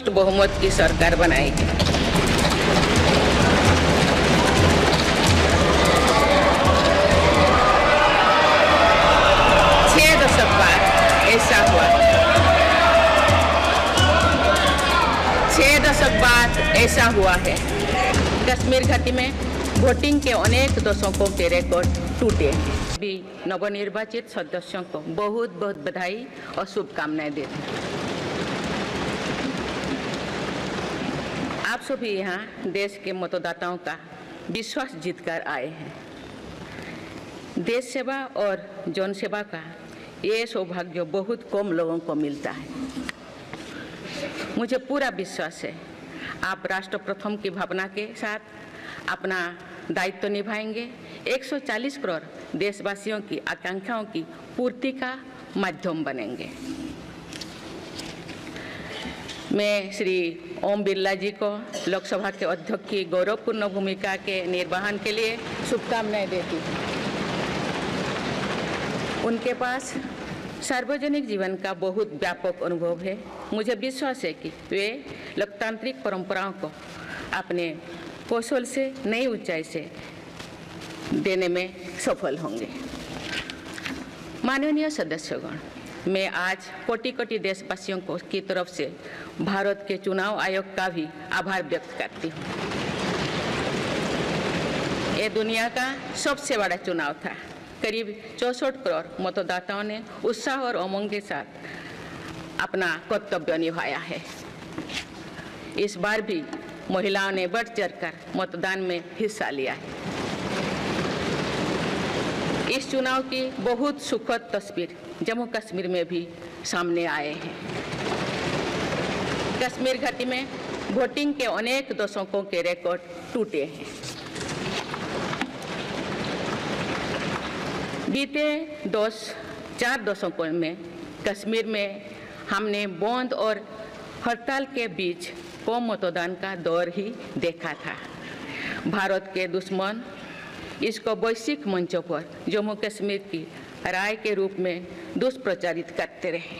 बहुमत की सरकार बनाएगी। छह दशक बाद ऐसा हुआ। 6 दशक बाद ऐसा हुआ है। कश्मीर घाटी में वोटिंग के अनेक दशकों के रिकॉर्ड टूटे हैं। भी नवनिर्वाचित सदस्यों को बहुत बहुत बधाई और शुभकामनाएं देते हैं। आप सभी यहाँ देश के मतदाताओं का विश्वास जीतकर आए हैं। देश सेवा और जन सेवा का ये सौभाग्य बहुत कम लोगों को मिलता है। मुझे पूरा विश्वास है आप राष्ट्र प्रथम की भावना के साथ अपना दायित्व निभाएंगे। 140 करोड़ देशवासियों की आकांक्षाओं की पूर्ति का माध्यम बनेंगे। मैं श्री ओम बिरला जी को लोकसभा के अध्यक्ष की गौरवपूर्ण भूमिका के निर्वहन के लिए शुभकामनाएं देती हूँ। उनके पास सार्वजनिक जीवन का बहुत व्यापक अनुभव है। मुझे विश्वास है कि वे लोकतांत्रिक परंपराओं को अपने कौशल से नई ऊंचाई से देने में सफल होंगे। माननीय सदस्यगण, मैं आज कोटि कोटि देशवासियों को की तरफ से भारत के चुनाव आयोग का भी आभार व्यक्त करती हूँ। ये दुनिया का सबसे बड़ा चुनाव था। करीब 64 करोड़ मतदाताओं ने उत्साह और उमंग के साथ अपना कर्तव्य निभाया है। इस बार भी महिलाओं ने बढ़ चढ़कर मतदान में हिस्सा लिया है। इस चुनाव की बहुत सुखद तस्वीर जम्मू कश्मीर में भी सामने आए हैं। कश्मीर घाटी में वोटिंग के अनेक दशकों के रिकॉर्ड टूटे हैं। बीते 4 दशकों में कश्मीर में हमने बंद और हड़ताल के बीच कम मतदान का दौर ही देखा था। भारत के दुश्मन इसको वैश्विक मंचों पर जम्मू कश्मीर की राय के रूप में दुष्प्रचारित करते रहे।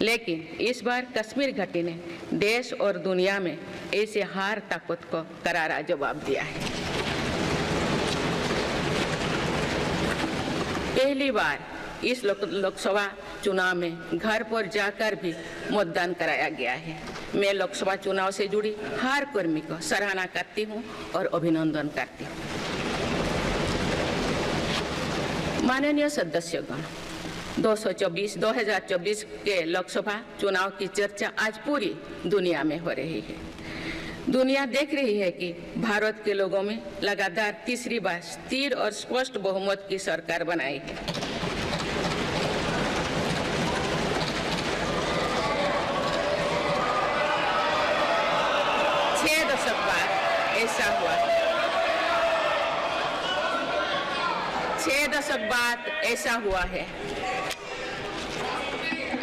लेकिन इस बार कश्मीर घाटी ने देश और दुनिया में ऐसे हार ताकत को करारा जवाब दिया है। पहली बार इस लोकसभा चुनाव में घर पर जाकर भी मतदान कराया गया है। मैं लोकसभा चुनाव से जुड़ी हर कर्मी को सराहना करती हूं और अभिनंदन करती हूं। माननीय सदस्यगण, 2024 के लोकसभा चुनाव की चर्चा आज पूरी दुनिया में हो रही है। दुनिया देख रही है कि भारत के लोगों में लगातार तीसरी बार स्थिर और स्पष्ट बहुमत की सरकार बनाई है। छह दशक बाद ऐसा हुआ। 6 दशक बाद ऐसा हुआ है।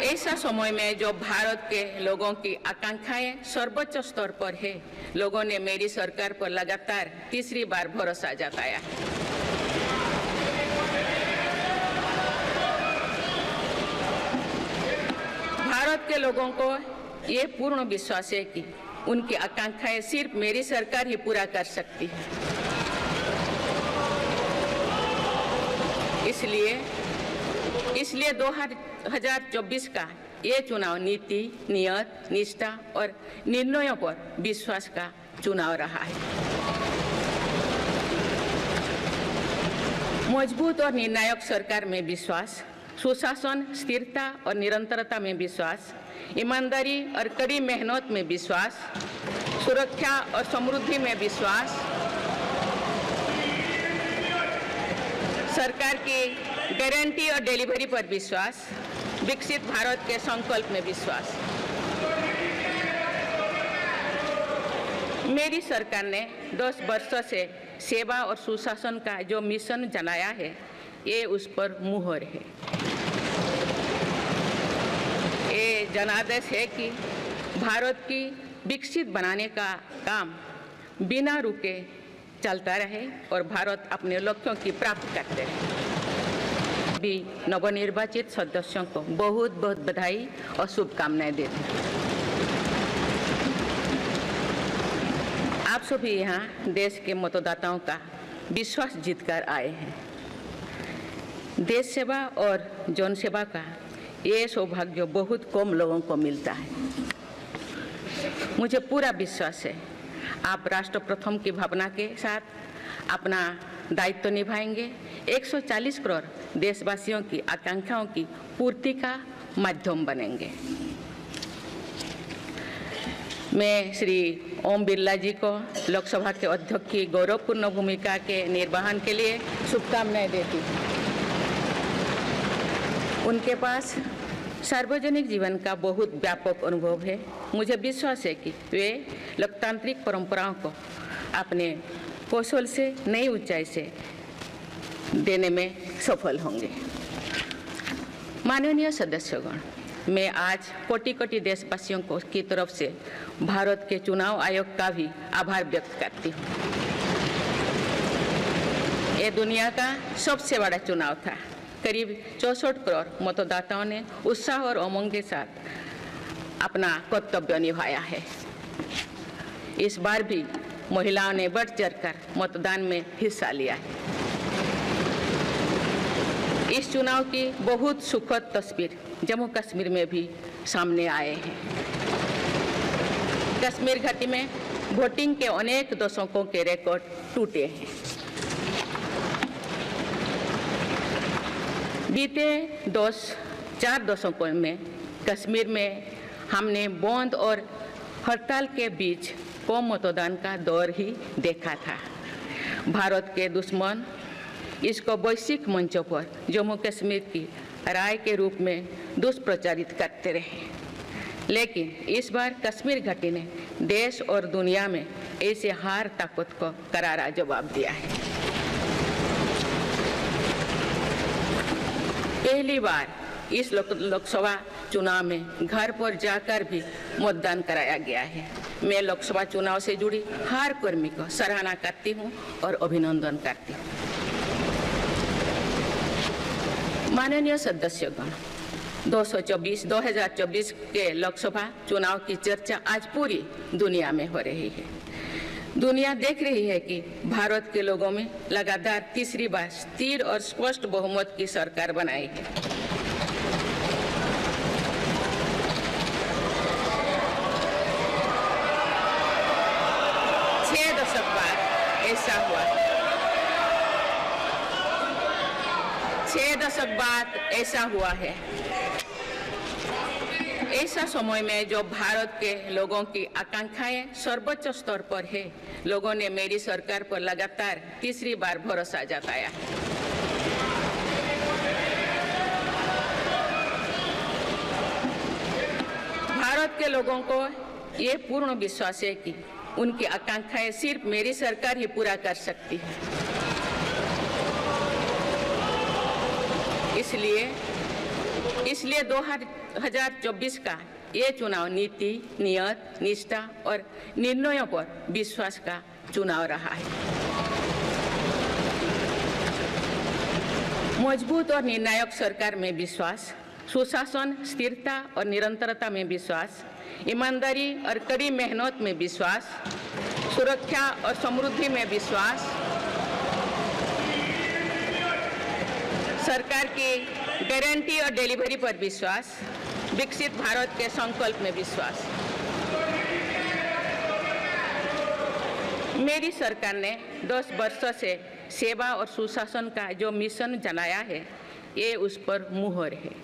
ऐसा समय में जो भारत के लोगों की आकांक्षाएं सर्वोच्च स्तर पर है, लोगों ने मेरी सरकार पर लगातार तीसरी बार भरोसा जताया है। भारत के लोगों को ये पूर्ण विश्वास है कि उनकी आकांक्षाएं सिर्फ मेरी सरकार ही पूरा कर सकती है। इसलिए 2024 का ये चुनाव नीति, नियत, निष्ठा और निर्णयों पर विश्वास का चुनाव रहा है। मजबूत और निर्णायक सरकार में विश्वास, सुशासन, स्थिरता और निरंतरता में विश्वास, ईमानदारी और कड़ी मेहनत में विश्वास, सुरक्षा और समृद्धि में विश्वास, सरकार की गारंटी और डिलीवरी पर विश्वास, विकसित भारत के संकल्प में विश्वास। मेरी सरकार ने 10 वर्षों से सेवा और सुशासन का जो मिशन जनाया है, ये उस पर मुहर है। ये जनादेश है कि भारत की विकसित बनाने का काम बिना रुके चलता रहे और भारत अपने लक्ष्यों की प्राप्ति करते रहे। भी नवनिर्वाचित सदस्यों को बहुत बहुत बधाई और शुभकामनाएं देते हैं। सभी यहाँ देश के मतदाताओं का विश्वास जीतकर आए हैं। देश सेवा और जन सेवा का ये सौभाग्य बहुत कम लोगों को मिलता है। मुझे पूरा विश्वास है आप राष्ट्र प्रथम की भावना के साथ अपना दायित्व निभाएंगे, 140 करोड़ देशवासियों की आकांक्षाओं की पूर्ति का माध्यम बनेंगे। मैं श्री ओम बिरला जी को लोकसभा के अध्यक्ष की गौरवपूर्ण भूमिका के निर्वहन के लिए शुभकामनाएं देती हूँ। उनके पास सार्वजनिक जीवन का बहुत व्यापक अनुभव है। मुझे विश्वास है कि वे लोकतांत्रिक परंपराओं को अपने कौशल से नई ऊंचाई से देने में सफल होंगे। माननीय सदस्यगण, मैं आज कोटि कोटि देशवासियों को की तरफ से भारत के चुनाव आयोग का भी आभार व्यक्त करती हूँ। ये दुनिया का सबसे बड़ा चुनाव था। करीब 64 करोड़ मतदाताओं ने उत्साह और उमंग के साथ अपना कर्तव्य निभाया है। इस बार भी महिलाओं ने बढ़ चढ़कर मतदान में हिस्सा लिया है। इस चुनाव की बहुत सुखद तस्वीर जम्मू कश्मीर में भी सामने आए हैं। कश्मीर घाटी में वोटिंग के अनेक दशकों के रिकॉर्ड टूटे हैं। बीते 4 दशकों में कश्मीर में हमने बंद और हड़ताल के बीच कम मतदान का दौर ही देखा था। भारत के दुश्मन इसको वैश्विक मंचों पर जम्मू कश्मीर की राय के रूप में दुष्प्रचारित करते रहे, लेकिन इस बार कश्मीर घाटी ने देश और दुनिया में ऐसे हार ताकत को करारा जवाब दिया है। पहली बार इस लोकसभा चुनाव में घर पर जाकर भी मतदान कराया गया है। मैं लोकसभा चुनाव से जुड़ी हर कर्मी को सराहना करती हूं और अभिनंदन करती हूं। माननीय सदस्यगण, 2024 के लोकसभा चुनाव की चर्चा आज पूरी दुनिया में हो रही है। दुनिया देख रही है कि भारत के लोगों में लगातार तीसरी बार स्थिर और स्पष्ट बहुमत की सरकार बनाई है। छह दशक बाद ऐसा हुआ है। ऐसा समय में जो भारत के लोगों की आकांक्षाएं सर्वोच्च स्तर पर है, लोगों ने मेरी सरकार पर लगातार तीसरी बार भरोसा जताया है। भारत के लोगों को ये पूर्ण विश्वास है कि उनकी आकांक्षाएं सिर्फ मेरी सरकार ही पूरा कर सकती है। इसलिए 2024 का ये चुनाव नीति, नियत, निष्ठा और निर्णयों पर विश्वास का चुनाव रहा है। मजबूत और निर्णायक सरकार में विश्वास, सुशासन, स्थिरता और निरंतरता में विश्वास, ईमानदारी और कड़ी मेहनत में विश्वास, सुरक्षा और समृद्धि में विश्वास, सरकार की गारंटी और डिलीवरी पर विश्वास, विकसित भारत के संकल्प में विश्वास। मेरी सरकार ने 10 वर्षों से सेवा और सुशासन का जो मिशन जनाया है, ये उस पर मुहर है।